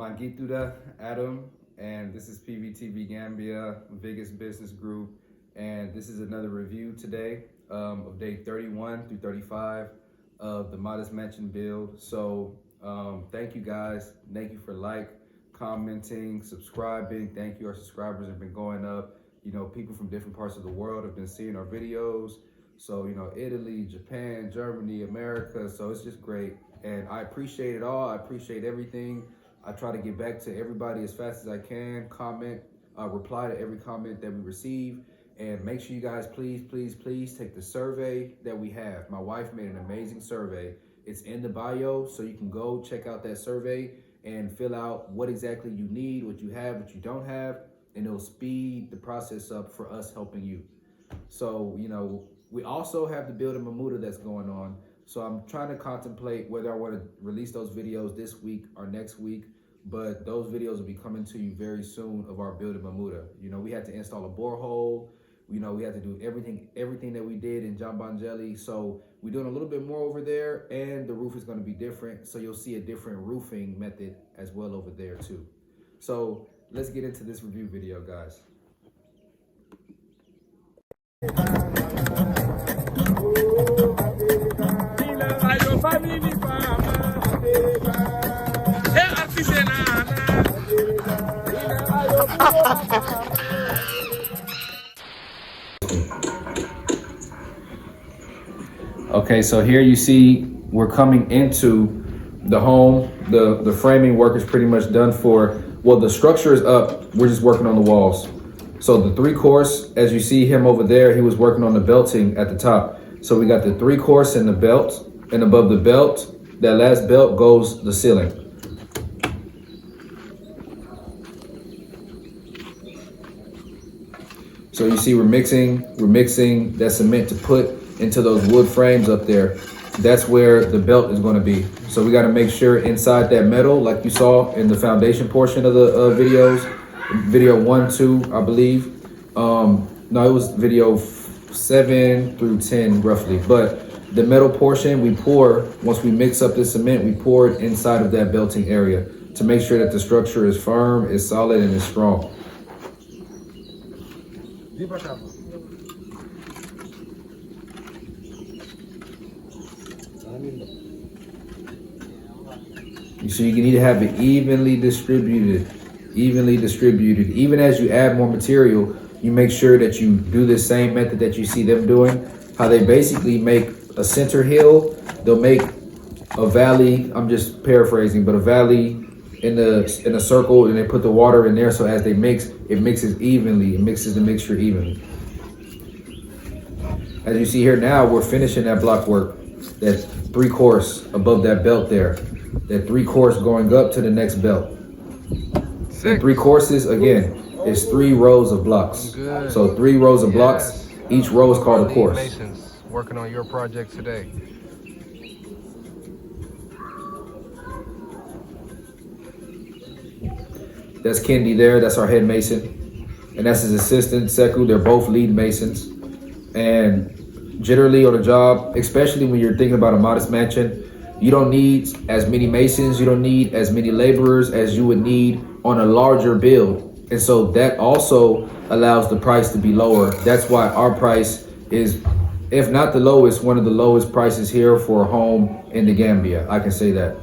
Mangituda Adam, and this is PVTV Gambia, Vigesbusinessgroup, and this is another review today of day 31 through 35 of the Modest Mansion build. So thank you guys. Thank you for commenting, subscribing. Thank you. Our subscribers have been going up. You know, people from different parts of the world have been seeing our videos. So, you know, Italy, Japan, Germany, America. So it's just great. And I appreciate it all. I appreciate everything. I try to get back to everybody as fast as I can, reply to every comment that we receive. And make sure you guys, please take the survey that we have. My wife made an amazing survey. It's in the bio, so you can go check out that survey and fill out what exactly you need, what you have, what you don't have, and it'll speed the process up for us helping you. So, you know, we also have the build in Bermuda that's going on. So I'm trying to contemplate whether I want to release those videos this week or next week, but those videos will be coming to you very soon of our build in Bermuda. You know, we had to install a borehole. You know, we had to do everything that we did in Jambangeli. So we're doing a little bit more over there, and the roof is going to be different. So you'll see a different roofing method as well over there too. So let's get into this review video, guys. Okay, so here you see we're coming into the home. The framing work is pretty much done for, well, the structure is up. We're just working on the walls. So the 3-course, as you see him over there, he was working on the belting at the top. So we got the 3-course and the belt, and above the belt, that last belt goes the ceiling. So you see we're mixing that cement to put into those wood frames up there. That's where the belt is going to be. So we got to make sure inside that metal, like you saw in the foundation portion of the videos, video 1, 2, I believe. No, it was video 7 through 10 roughly. But the metal portion we pour, once we mix up the cement, we pour it inside of that belting area to make sure that the structure is firm, is solid, and is strong. So you need to have it evenly distributed. Even as you add more material, you make sure that you do the same method that you see them doing. How they basically make a center hill, they'll make a valley. I'm just paraphrasing, but a valley in a circle, and they put the water in there. So as they mix, it mixes evenly. It mixes the mixture evenly. As you see here now, we're finishing that block work. That 3-course above that belt there. That 3-course going up to the next belt. 3 courses, again, is 3 rows of blocks. Good. So 3 rows of blocks. Each row is called a course. Masons working on your project today. That's Kendi there. That's our head mason. And that's his assistant, Seku. They're both lead masons. And generally on a job, especially when you're thinking about a modest mansion, you don't need as many masons, you don't need as many laborers as you would need on a larger build. And so that also allows the price to be lower. That's why our price is, if not the lowest, one of the lowest prices here for a home in the Gambia. I can say that.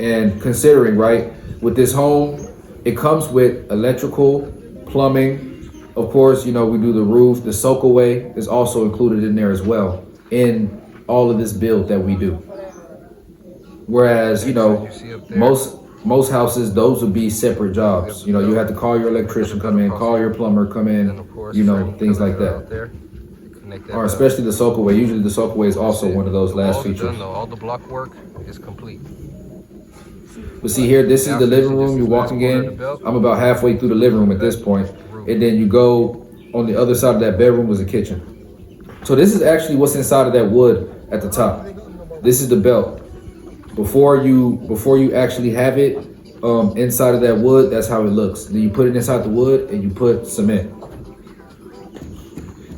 And considering, right, with this home, it comes with electrical, plumbing. Of course, you know, we do the roof. The soakaway is also included in there as well in all of this build that we do. Whereas, you know, most houses, those would be separate jobs. You know, you have to call your electrician come in, call your plumber come in, you know, things like that. Or especially the soakaway. Usually the soakaway is also one of those last features. All the block work is complete. But see here, this is the living room. You're walking in. I'm about halfway through the living room at this point. And then you go on the other side of that bedroom was a kitchen. So this is actually what's inside of that wood at the top. This is the belt. Before you actually have it inside of that wood, that's how it looks. Then you put it inside the wood and you put cement.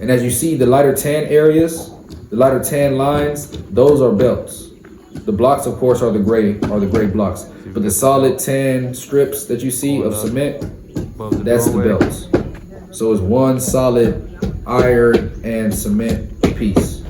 And as you see, the lighter tan areas, the lighter tan lines, those are belts. The blocks, of course, are the gray blocks. But the solid tan strips that you see of cement, that's the belts. So it's one solid iron and cement piece.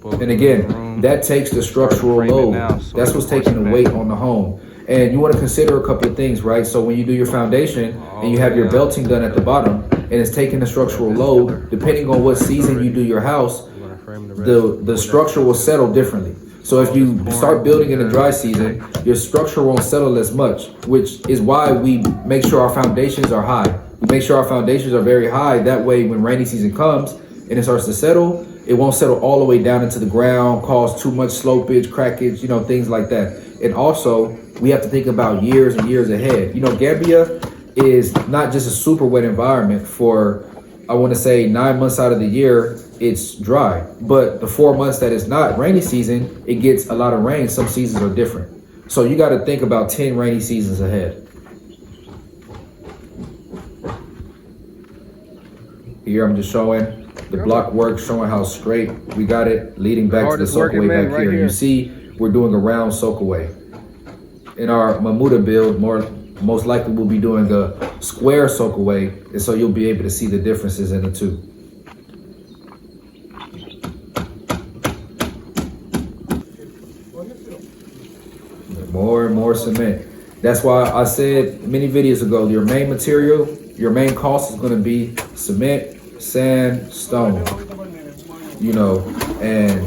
And again, that takes the structural load. That's what's taking the weight on the home. And you want to consider a couple of things, right? So when you do your foundation and you have your belting done at the bottom and it's taking the structural load, depending on what season you do your house, the structure will settle differently. So if you start building in the dry season, your structure won't settle as much, which is why we make sure our foundations are high. We make sure our foundations are very high. That way, when rainy season comes and it starts to settle, it won't settle all the way down into the ground, cause too much slopage, crackage, things like that. And also, we have to think about years and years ahead. Gambia is not just a super wet environment for, I want to say 9 months out of the year, it's dry. But the 4 months that it's not rainy season, it gets a lot of rain. Some seasons are different. So you got to think about 10 rainy seasons ahead. Here I'm just showing the block work, showing how straight we got it, leading back to the soakaway back here. You see, we're doing a round soakaway. In our Mamuda build, most likely we'll be doing a square soakaway, and so you'll be able to see the differences in the two. More and more cement. That's why I said many videos ago, your main material, your main cost is going to be cement, sand, stone, and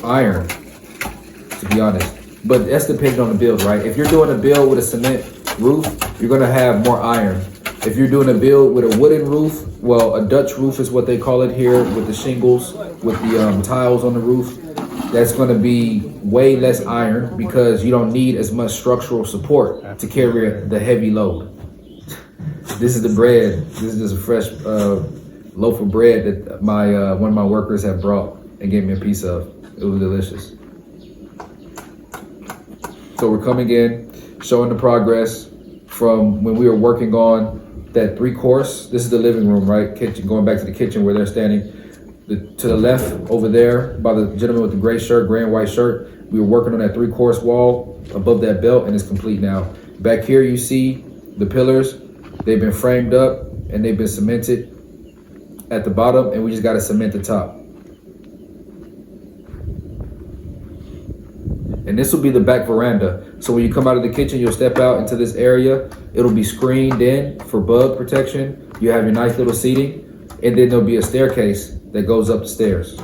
iron, to be honest. But that's dependent on the build, right? If you're doing a build with a cement roof, you're going to have more iron. If you're doing a build with a wooden roof, well, a Dutch roof is what they call it here, with the shingles, with the tiles on the roof, that's going to be way less iron because you don't need as much structural support to carry the heavy load. This is the bread. This is just a fresh loaf of bread that one of my workers have brought and gave me a piece of. It was delicious. So we're coming in, showing the progress from when we were working on that 3-course. This is the living room, right? Kitchen, going back to the kitchen where they're standing. To the left over there by the gentleman with the gray and white shirt, we were working on that 3-course wall above that belt, and it's complete now. Back here you see the pillars. They've been framed up and they've been cemented at the bottom, and we just got to cement the top. And this will be the back veranda. So when you come out of the kitchen, you'll step out into this area. It'll be screened in for bug protection. You have your nice little seating, and then there'll be a staircase that goes up the stairs.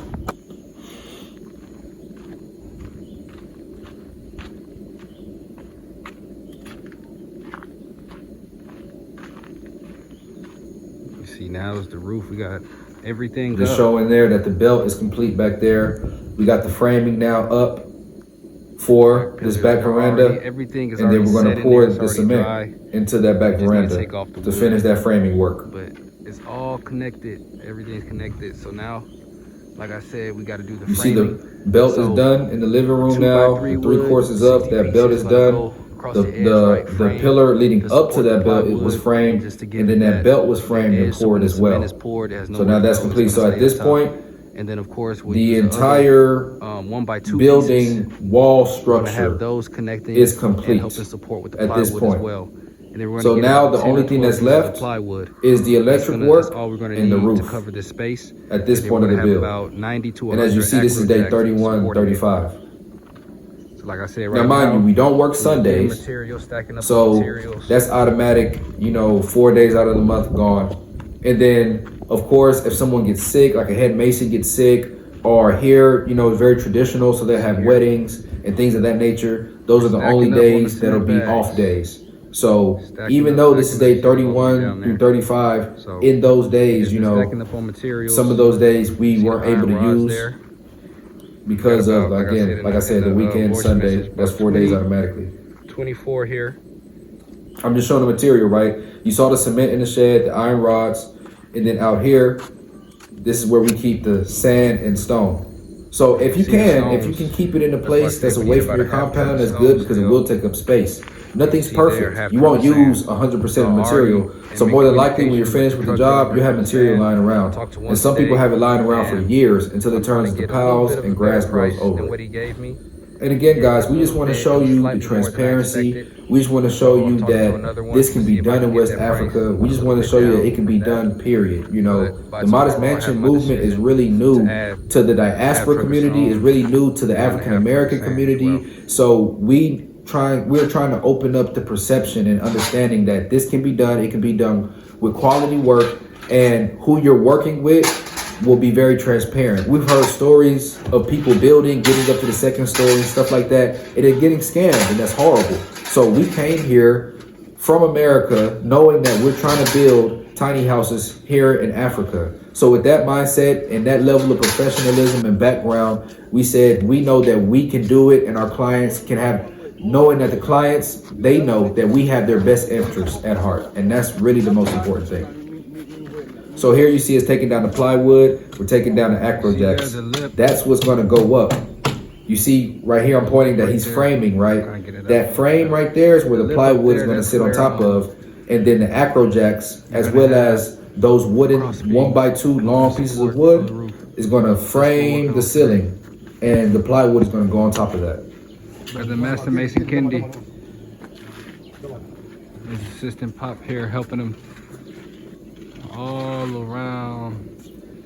You see, now is the roof. We got everything Just showing there that the belt is complete back there. We got the framing now up for this back veranda, everything is, and then we're going to pour the cement into that back veranda to finish that framing work. But it's all connected. Everything's connected. So now, like I said, we got to do the framing. See the belt is done in the living room now. The 3-course is up. That belt is done. The pillar leading up to that belt, it was framed, and then that belt was framed and poured as well. So now that's complete. So at this point, and then of course the entire 1x2 building wall structure is complete at this point. So now the only thing that's left is the electric work and the roof to cover this space at this point of the build. And as you see, this is day 31, 35. So like I said, now mind you, we don't work Sundays, so that's automatic, 4 days out of the month gone. And then, of course, if someone gets sick, like a head mason gets sick, or here, it's very traditional, so they have weddings and things of that nature. Those are the only days that'll be off days. So even though this is day 31 through 35, in those days, some of those days we weren't able to use because of, again, like I said, the weekend, Sunday, that's 4 days automatically. 24 here. I'm just showing the material, right? You saw the cement in the shed, the iron rods, and then out here, this is where we keep the sand and stone. So if you can keep it in a place that's away from your compound, that's good because it will take up space. Nothing's perfect. You won't use 100% of material. So more than likely, when you're finished with the job, you have material lying around. And some people have it lying around for years until it turns into piles and grass grows over. And again, guys, we just want to show you the transparency. We just want to show you that this can be done in West Africa. We just want to show you that it can be done, period. You know, the modest mansion movement is really new to the diaspora community, is really new to the African American community. So we're trying to open up the perception and understanding that this can be done. It can be done with quality work, and who you're working with will be very transparent. We've heard stories of people building, getting up to the second story, stuff like that, and they're getting scammed, and that's horrible. So we came here from America knowing that we're trying to build tiny houses here in Africa. So with that mindset and that level of professionalism and background, we said we know that we can do it, and our clients can have, knowing that the clients, they know that we have their best interests at heart, and that's really the most important thing. So here you see us taking down the plywood, we're taking down the acro jacks. That's what's gonna go up. You see right here, I'm pointing that he's framing, right? That frame right there is where the plywood is gonna sit on top of, and then the acro jacks, as well as those wooden 1x2 long pieces of wood, is gonna frame the ceiling, and the plywood is gonna go on top of that. The Master Mason Kendi, his assistant Pop here helping him all around.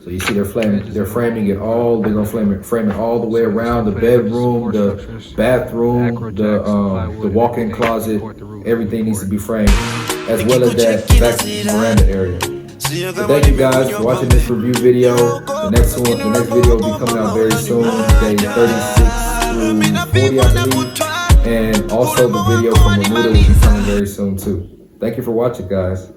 So you see they're framing it all. They're gonna frame it all the way around the bedroom, the bathroom, the walk-in closet. Everything needs to be framed, as well as that back veranda area. So thank you guys for watching this review video. The next video will be coming out very soon, day 36 through 40, I believe. And also the video from Bermuda will be coming very soon too. Thank you for watching, guys.